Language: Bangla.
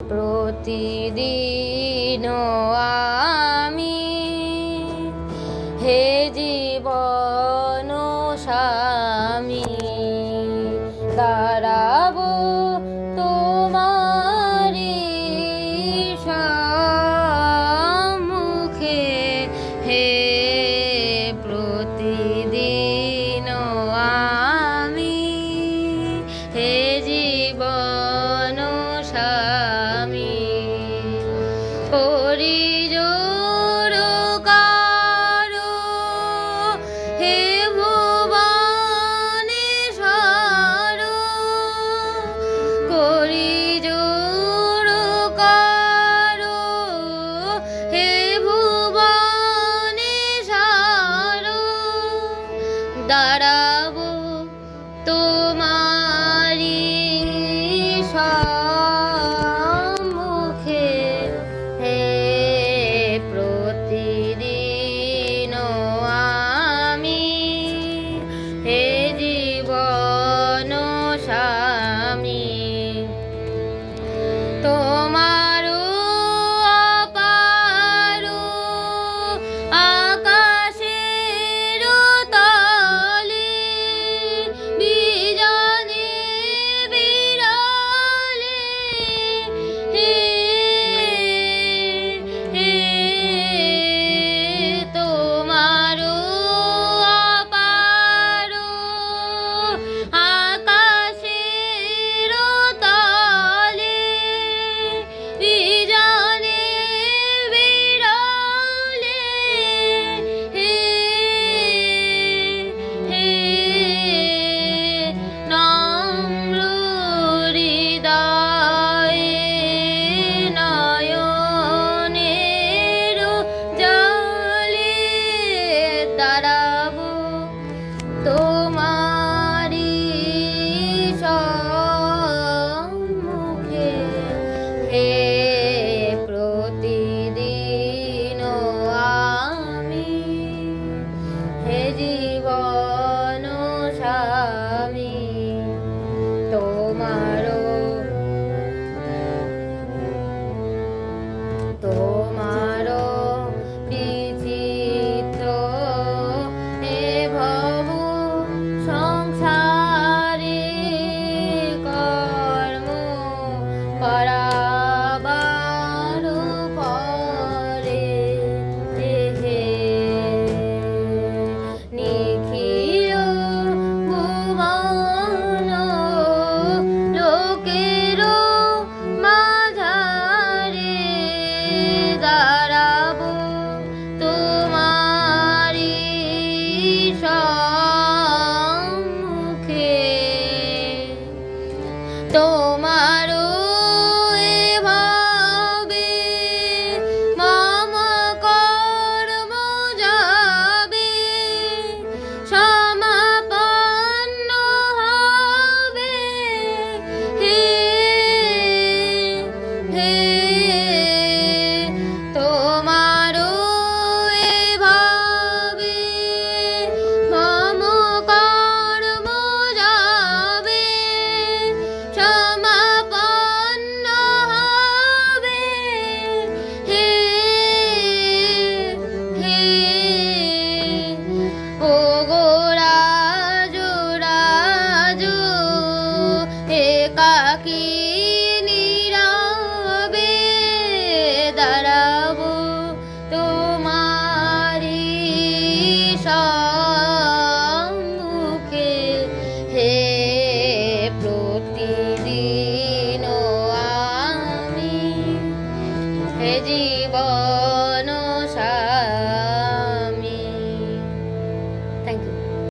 প্রতিদিন আমি হে জীবন স্বামী দাঁড়াবো তোমারি সম্মুখে হে প্রতিদিন আমি হে জীবন স্বামী পরিজোর কারো হে ভুবনেশ্বর করিজোর কারো হে ভুবনেশ্বর দাঁড়াবো তোমারি সম্মুখে হে প্রতিদিন আমি হে জীবন স্বামী তোমারও অপার আকাশের তলে বিজনে বিরলে হে তোমারও অপার আকাশের তলে বিজনে বিরলে নম্র হৃদয়ে নয়নের জলে দাঁড়াবো তোমারি সম্মুখে হে